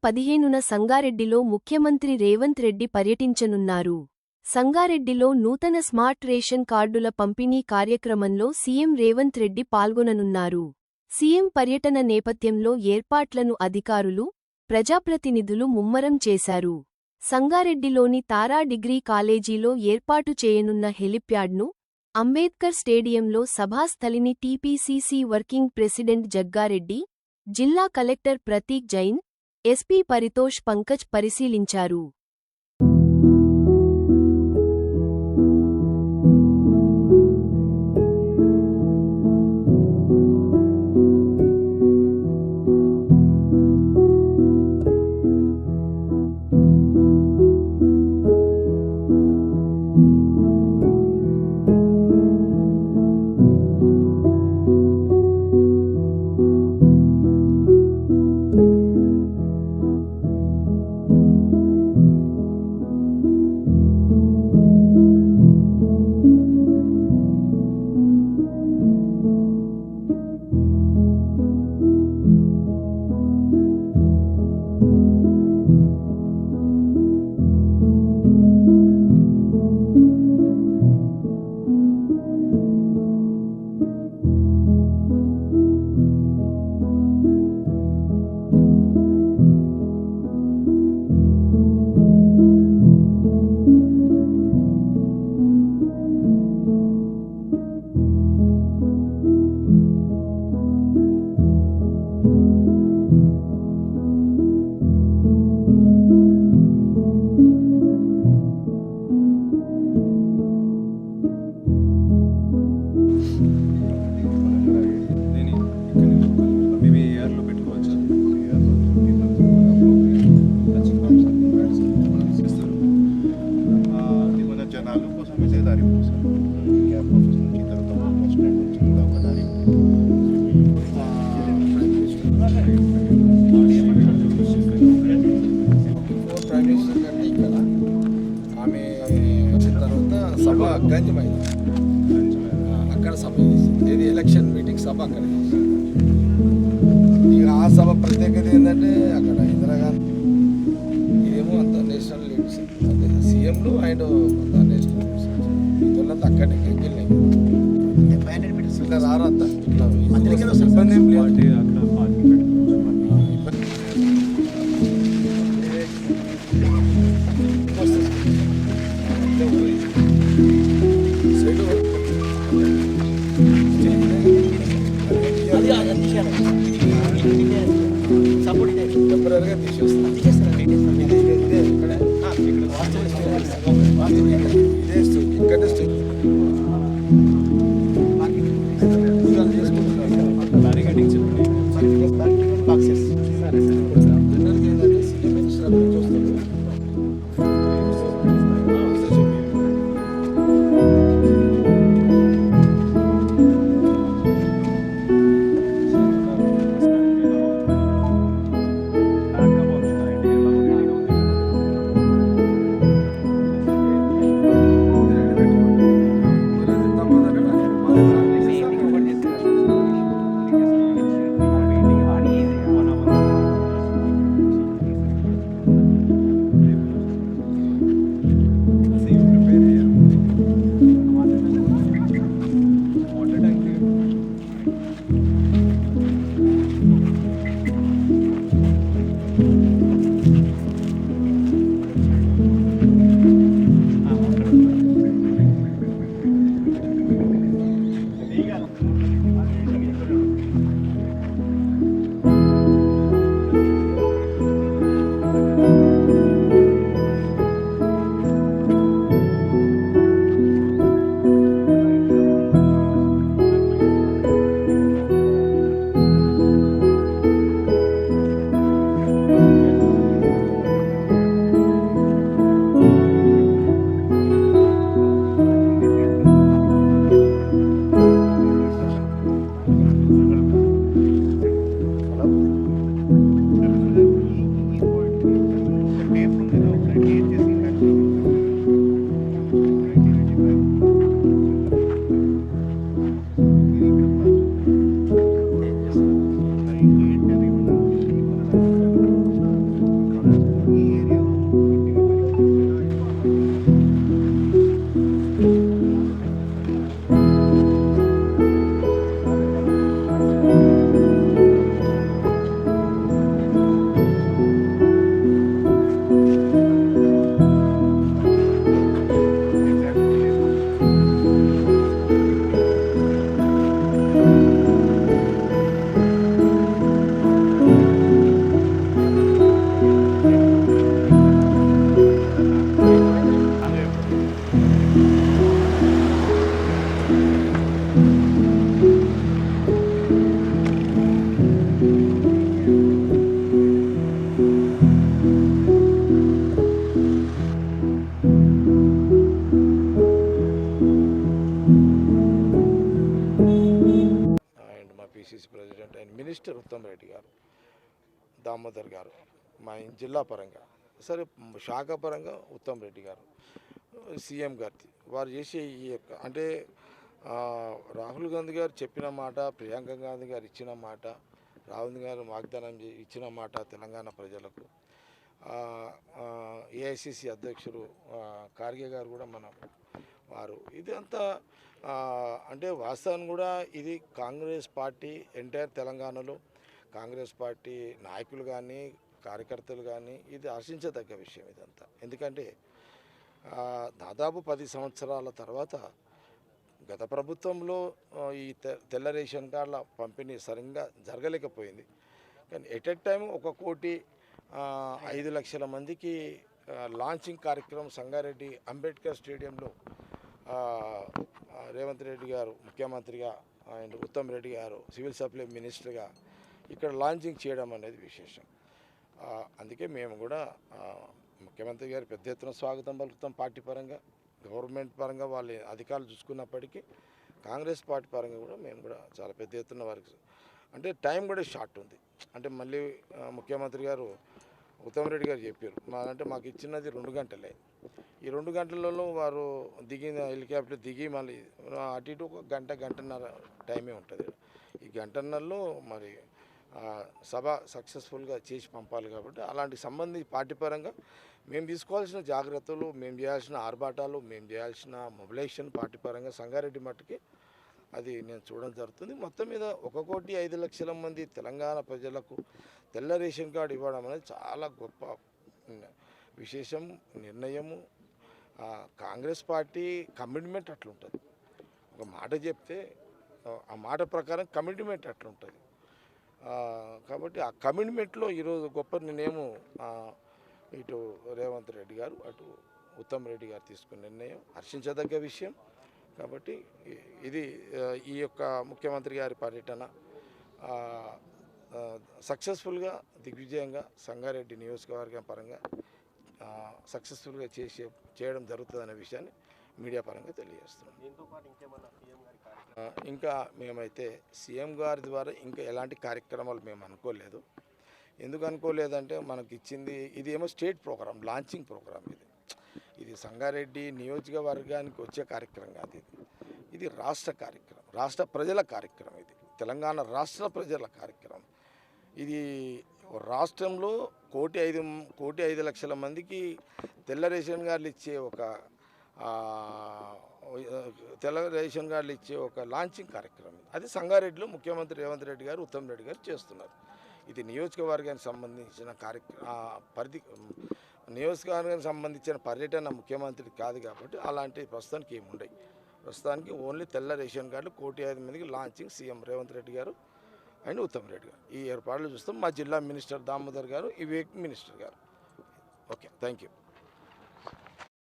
15న సంగారెడ్డిలో ముఖ్యమంత్రి రేవంత్ రెడ్డి పర్యటించనున్నారు. సంగారెడ్డిలో నూతన స్మార్ట్ రేషన్ కార్డుల పంపిణీ కార్యక్రమంలో సీఎం రేవంత్ రెడ్డి పాల్గొననున్నారు. సీఎం పర్యటన నేపథ్యంలో ఏర్పాట్లను అధికారులు, ప్రజాప్రతినిధులు ముమ్మరం చేశారు. సంగారెడ్డిలోని తారా డిగ్రీ కాలేజీలో ఏర్పాటు చేయనున్న హెలిప్యాడ్ను, అంబేద్కర్ స్టేడియంలో సభాస్థలిని టీపీసీసీ వర్కింగ్ ప్రెసిడెంట్ జగ్గారెడ్డి, జిల్లా కలెక్టర్ ప్రతీక్ జైన్, ఎస్పీ పరితోష్ పంకజ్ పరిశీలించారు. సభ గంజమైంది, అక్కడ సభ ఇది ఎలక్షన్ మీటింగ్ సభ అక్కడ. ఇక ఆ సభ ప్రత్యేకత ఏంటంటే అక్కడ ఇందిరాగాంధీ, ఇదేమో అంత నేషనల్ లీడర్స్, అదే సీఎంలు అండ్ అంత నేషనల్ లీడర్స్ ఇదంతా అక్కడే వెళ్ళినాయి. ఇట్లా రారు అంతా ఇబ్బంది ఏం లేదు. టెంపరీగా తీసేస్తాను ఆయన మినిస్టర్ ఉత్తమ్ రెడ్డి గారు, దామోదర్ గారు, మా జిల్లా పరంగా సరే, శాఖ పరంగా ఉత్తమ్ రెడ్డి గారు, సీఎం గారి వారు చేసే ఈ యొక్క అంటే రాహుల్ గాంధీ గారు చెప్పిన మాట, ప్రియాంక గాంధీ గారు ఇచ్చిన మాట, రాహుల్ గారు వాగ్దానం ఇచ్చిన మాట తెలంగాణ ప్రజలకు, ఏఐసిసి అధ్యక్షుడు ఖార్గే గారు కూడా వారు ఇది అంతా అంటే వాస్తవాన్ని కూడా ఇది కాంగ్రెస్ పార్టీ ఎంటైర్ తెలంగాణలో కాంగ్రెస్ పార్టీ నాయకులు కానీ కార్యకర్తలు కానీ ఇది హర్షించదగ్గ విషయం ఇదంతా. ఎందుకంటే దాదాపు 10 సంవత్సరాల తర్వాత గత ప్రభుత్వంలో ఈ తెల్ల రేషన్ కార్డుల పంపిణీ సరిగ్గా జరగలేకపోయింది. కానీ ఎట్ ఎ టైం 1,05,00,000 మందికి లాంచింగ్ కార్యక్రమం సంగారెడ్డి అంబేద్కర్ స్టేడియంలో రేవంత్ రెడ్డి గారు ముఖ్యమంత్రిగా అండ్ ఉత్తమ్ రెడ్డి గారు సివిల్ సప్లై మినిస్టర్గా ఇక్కడ లాంచింగ్ చేయడం అనేది విశేషం. అందుకే మేము కూడా ముఖ్యమంత్రి గారు పెద్ద ఎత్తున స్వాగతం పలుకుతాం. పార్టీ పరంగా గవర్నమెంట్ పరంగా వాళ్ళ అధికారులు చూసుకున్నప్పటికీ కాంగ్రెస్ పార్టీ పరంగా కూడా మేము కూడా చాలా పెద్ద ఎత్తున వారికి అంటే టైం కూడా షార్ట్ ఉంది. అంటే మళ్ళీ ముఖ్యమంత్రి గారు ఉత్తమ్ రెడ్డి గారు చెప్పారు అంటే మాకు ఇచ్చినది 2 గంటలే. ఈ 2 గంటలలో వారు దిగిన హెలికాప్టర్ దిగి మళ్ళీ అటు ఇటు ఒక గంటన్నర టైమే ఉంటుంది. ఈ గంటన్నరలో మరి సభ సక్సెస్ఫుల్గా చేసి పంపాలి. కాబట్టి అలాంటి సంబంధించి పార్టీ పరంగా మేము తీసుకోవాల్సిన జాగ్రత్తలు, మేము చేయాల్సిన ఆర్భాటాలు, మేము చేయాల్సిన మొబిలైజేషన్ పార్టీ పరంగా సంగారెడ్డి మట్టుకి అది నేను చూడడం జరుగుతుంది. మొత్తం మీద 1,05,00,000 మంది తెలంగాణ ప్రజలకు తెల్ల రేషన్ కార్డు ఇవ్వడం అనేది చాలా గొప్ప విశేషం, నిర్ణయము. కాంగ్రెస్ పార్టీ కమిట్మెంట్ అట్లుంటుంది. ఒక మాట చెప్తే ఆ మాట ప్రకారం కమిట్మెంట్ అట్లుంటుంది. కాబట్టి ఆ కమిట్మెంట్లో ఈరోజు గొప్ప నిర్ణయము ఇటు రేవంత్ రెడ్డి గారు అటు ఉత్తమ్ రెడ్డి గారు తీసుకున్న నిర్ణయం హర్షించదగ్గ విషయం. కాబట్టి ఇది ఈ యొక్క ముఖ్యమంత్రి గారి పర్యటన సక్సెస్ఫుల్గా దిగ్విజయంగా సంగారెడ్డి నియోజకవర్గం పరంగా సక్సెస్ఫుల్గా చేయడం జరుగుతుందనే విషయాన్ని మీడియా పరంగా తెలియజేస్తున్నాం. ఇంకా మేమైతే సీఎం గారి ద్వారా ఇంకా ఎలాంటి కార్యక్రమాలు మేము అనుకోలేదు. ఎందుకు అనుకోలేదంటే మనకి ఇచ్చింది ఇదేమో స్టేట్ ప్రోగ్రామ్, లాంచింగ్ ప్రోగ్రామ్. ఇది సంగారెడ్డి నియోజకవర్గానికి వచ్చే కార్యక్రమం కాదు. ఇది రాష్ట్ర కార్యక్రమం, రాష్ట్ర ప్రజల కార్యక్రమం. ఇది తెలంగాణ రాష్ట్ర ప్రజల కార్యక్రమం. ఇది రాష్ట్రంలో 1,05,00,000 మందికి తెల్ల రేషన్ కార్డులు ఇచ్చే ఒక లాంచింగ్ కార్యక్రమం. అది సంగారెడ్డిలో ముఖ్యమంత్రి రేవంత్ రెడ్డి గారు ఉత్తమ్ రెడ్డి గారు చేస్తున్నారు. ఇది నియోజకవర్గానికి సంబంధించిన నియోజకవర్గానికి సంబంధించిన పర్యటన ముఖ్యమంత్రి కాదు. కాబట్టి అలాంటి ప్రస్తుతానికి ఏముండయి. ప్రస్తుతానికి ఓన్లీ తెల్ల రేషన్ కార్డులు 1,05,000 మందికి లాంచింగ్ సీఎం రేవంత్ రెడ్డి గారు అండ్ ఉత్తమ్ రెడ్డి గారు ఈ ఏర్పాట్లు చూస్తాం. మా జిల్లా మినిస్టర్ దామోదర్ గారు, ఈ వీక్ మినిస్టర్ గారు. Okay, thank you.